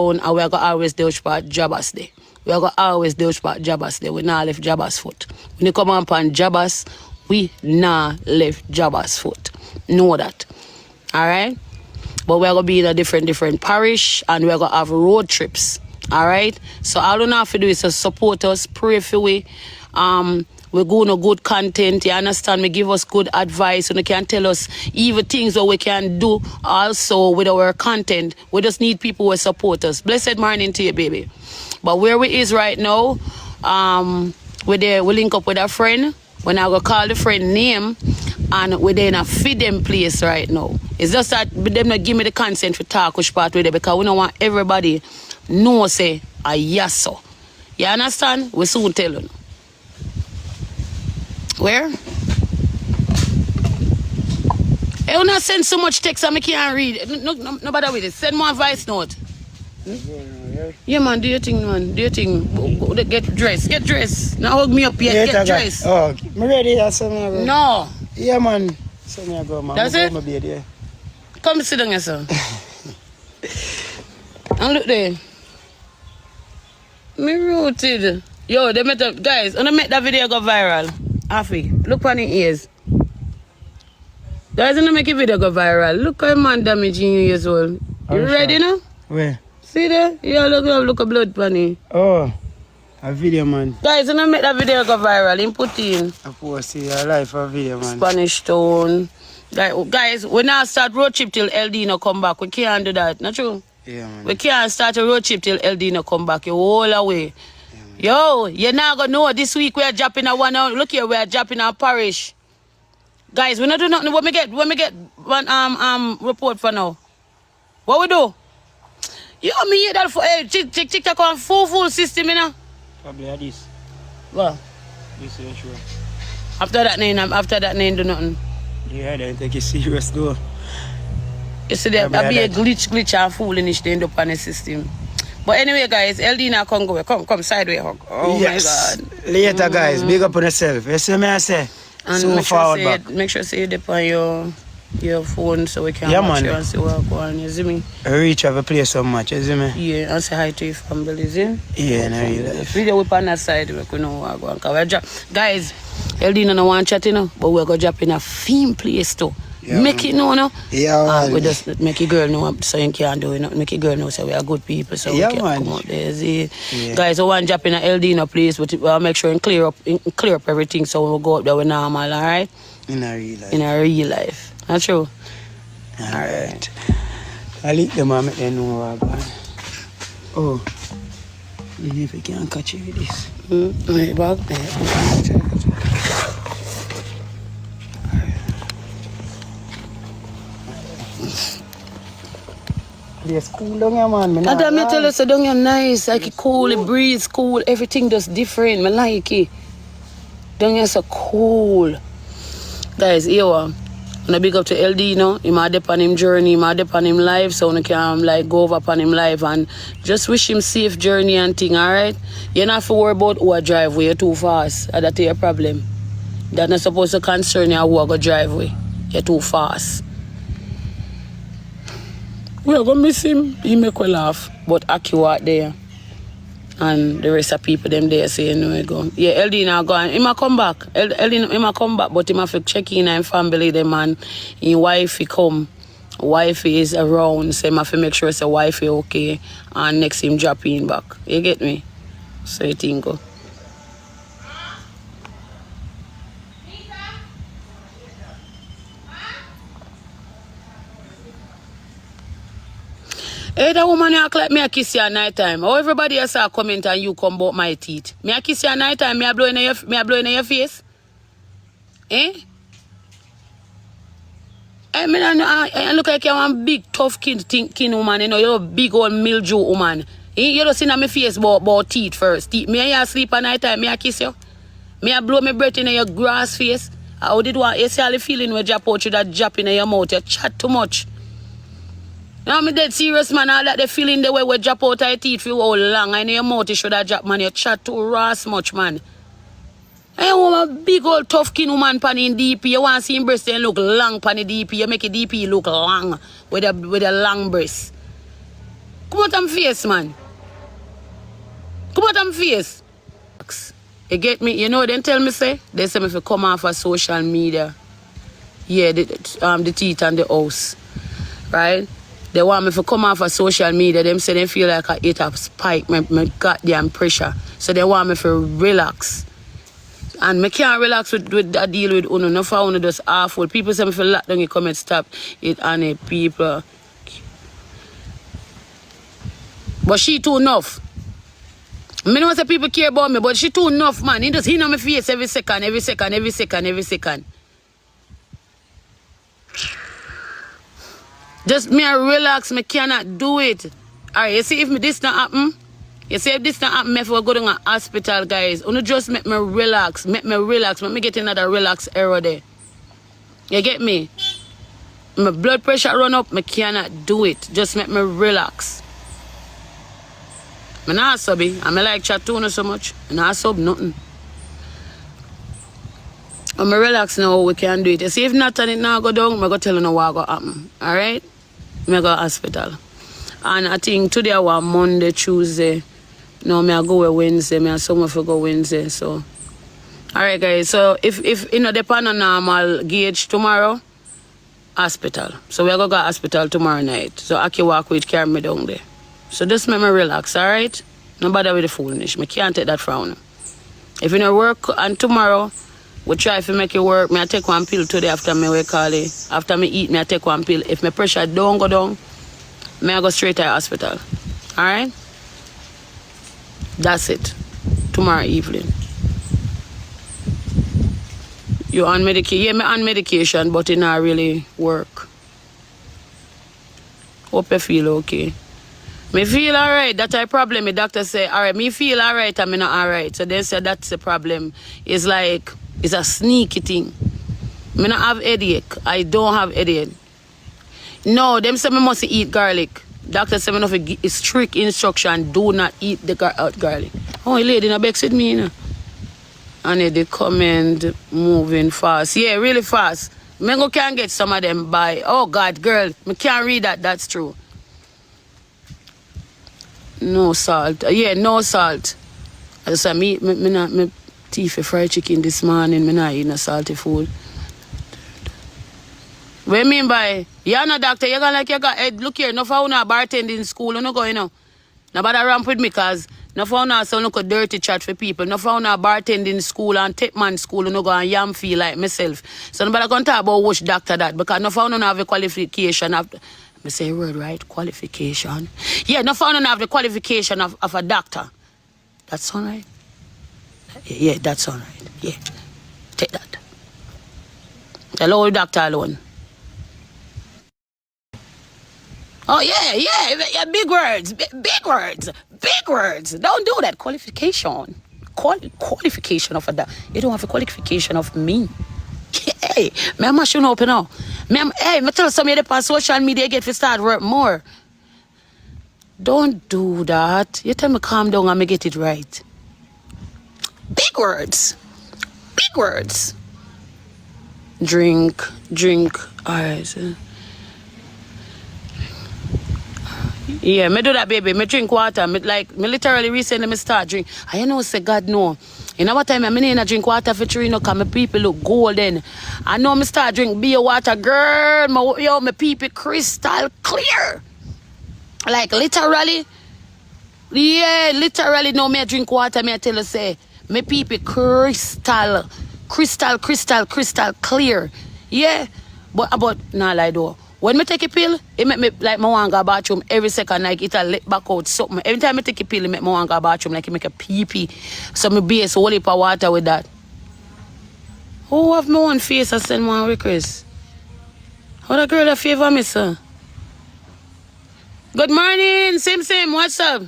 down and we are going to always do part Jabba's day. We are going to always do part Jabba's day. We not left Jabba's foot. When you come upon Jabba's, we not left Jabba's foot. Know that. Alright? But we're going to be in a different parish and we're going to have road trips. Alright? So all you have to do is to support us, pray for we. We're going to good content, you understand me, give us good advice, and you can tell us even things that we can do also with our content. We just need people who support us. Blessed morning to you, baby. But where we is right now, we link up with a friend. When I go call the friend name, and we're there in a feed them place right now. It's just that them not give me the consent for talk which part with them because we don't want everybody know say a yes so. You understand? We soon tell you. Where? Hey, you not send so much text and I can't read. No bother with it. Send more voice note. Yeah, man, do your thing, man. Do your thing. Get dressed. Get dressed. Now hug me up here. Yeah, get dressed. Oh, I'm ready. No. Yeah, man. So me go, man. That's it? Bed, yeah. Come sit down here, sir. And look there. Me rooted. Yo, they met up. Guys, when I make that video go viral, Afi, look on the ears. Guys, when I make a video go viral, look how man damaging you years old. You ready now? Where? See there? Yeah, look a blood bunny. Oh, a video, man. Guys, when I make that video go viral, him put in. Of course, see your life a video, man. Spanish Town. Guys, we now start road trip till LD no come back. We can't do that, not true? Yeah, man. We can't start a road trip till LD no come back. You all away. Yeah, yo, you're not gonna know this week we are dropping a one out. Look here, we are dropping our parish. Guys, we not do nothing. When we get one report for now. What we do? You me hear that for TikTok on full system, you know? Probably at this. What? This is sure. After that name do nothing. Yeah, don't take it serious though. You see there be a glitch and foolish they end up on the system. But anyway, guys, LD now come go. Come sideways hug. Oh yes. My God. Later, guys, big up on yourself. You see me I say? And so forward back. Make sure you dip on your phone so we can watch you and see what go on. You see me? I reach have a place so much, you see me? Yeah, and say hi to your family, see? Yeah, no, really. Video whip on that side, we know what go on. Guys, LD no want chat, you know, but we're going to drop in a theme place too. Yeah, make it know, no? Yeah, we just make your girl know so you can't do it. Make your girl know so we are good people so we can come out there. See? Yeah. Guys, we want to drop in a LD in a place, but we'll make sure and clear up everything so we'll go up there with normal, alright? In a real life. Not true? Alright. I'll eat them and make them know what I'm going. Oh. You know if you can't catch you with this. Right back there. It's cool down here, man. And then I tell you, so down here nice. Like it cool, it breeze cool. Everything just different. I like it. Down here so cool. Guys, here one. When I big up to LD, you know, he might dip on him journey, he might dip on him life, so I can like go over upon him life and just wish him safe journey and thing, alright? You don't have to worry about who drive way, you're too fast. That's your problem. That's not supposed to concern you who go drive way. You're too fast. We're gonna miss him, he make we laugh, but Aki out there. And the rest of people them there say no we go. Yeah, LD now go and he might come back. LD he might come back, but he might check in and family them and his wife he come. Wife is around, so he might make sure his wife is okay and next him drop in back. You get me? So you think go. Hey, that woman act like me a kiss you at night time. How everybody else a comment and you come about my teeth. Me a kiss you at night time, me a blow in your face. Eh? I look like you're one big tough kin woman, you know, you're a big old mildew woman. You don't see my face about teeth first. Teeth. Me and you sleep at night time, me a kiss you. Me a blow my breath in your grass face. How did one? You see all the feeling where drop out you that drop in your mouth. You chat too much. Now I'm dead serious, man. All that they feeling the way we drop out your teeth for how long. I know your mouth you should have drop, man. You chat too raw much, man. I want a big old tough skin woman pan in DP. You want to see him breast and look long pan the DP. You make a DP look long with a long breast. Come out and face, man. Come out and face. You get me? You know, then tell me, say, they say me if you come off of social media. Yeah, the teeth and the house. Right? They want me to come off of social media. Them say they feel like I hit a spike, my goddamn pressure. So they want me to relax. And me can't relax with that deal with Uno. No for Uno just awful. People say me feel lock down, you come and stop it and the people. But she too enough. I know say people care about me, but she too enough, man. He just hit on my face every second. Just me I relax, me cannot do it. Alright, you see if this not happen, you see if this not happen, me for go to a hospital, guys. Only just make me relax, make me get another relax error there. You get me? My blood pressure run up, me cannot do it. Just make me relax. I not subby. I like chat tuna so much. I not sub nothing. I'm relax now, we can do it. You see, if not and it now go down, I'm going to tell you now what go happen. Alright? I go to hospital. And I think today I was Monday, Tuesday. No, I go Wednesday. I some of go Wednesday. So, alright, guys. So, if you know, depend on normal gauge tomorrow, hospital. So, we're going to go to hospital tomorrow night. So, I can walk with carry me down there. So just make me relax, alright? No bother with the foolishness. I can't take that from you. If you don't work and tomorrow, we try to make it work. I take one pill today after me wake early. After me eat, I take one pill. If my pressure don't go down, I go straight to the hospital. Alright? That's it. Tomorrow evening. You on medication? Yeah, I'm on medication, but it not really work. Hope you feel okay. Me feel alright, that's a problem. The doctor say, alright, me feel alright and me not alright. So they said that's the problem. It's like, it's a sneaky thing. Me not have headache. I don't have headache. No, them say me must eat garlic. Doctor say me no fi strict instruction, do not eat the garlic. Oh, a lady in a bex with me, you know. And they comment moving fast. Yeah, really fast. Me go can get some of them by, oh God, girl, me can't read that, that's true. No salt. Yeah, no salt. I said, me teeth fried chicken this morning. Me not eat no salty food. What you mean by? You're not doctor. You're gonna like you got head. Look here. No for una bartending school. You no go, you know. Nobody ramp with me cause no for una so no go dirty chat for people. No for una bartending school and Tipman school. You no go and yam feel like myself. So nobody gonna talk about which doctor that because no for una have a qualification after. I say a word right, qualification. Yeah, no fun have the qualification of a doctor. That's all right. Yeah, that's all right. Yeah, take that. Hello, doctor alone. Oh yeah, big words, big words. Don't do that. Qualification, qualification of a doctor. You don't have a qualification of me. Hey, my machine open up. Hey, me tell somebody on social media get to start work more. Don't do that. You tell me calm down and me get it right. Big words. Drink. Alright. Yeah, me do that, baby. Me drink water. Me literally recently me start drink. I know say God no. You know what time I'm in drink water for 3 because my people look golden. I know me start drink beer water, girl. My people crystal clear. Like literally. Yeah, literally now me drink water, me I tell you say, my people crystal clear. Yeah. But nah lie though. When I take a pill, it make me like I want to go to the bathroom every second, like it'll let back out something. Every time I take a pill, it make me want to go to the bathroom, like it make a pee-pee. So I base whole heap of water with that. Oh, have my one face I send one request. How the girl a favor me, sir? Good morning, same, what's up?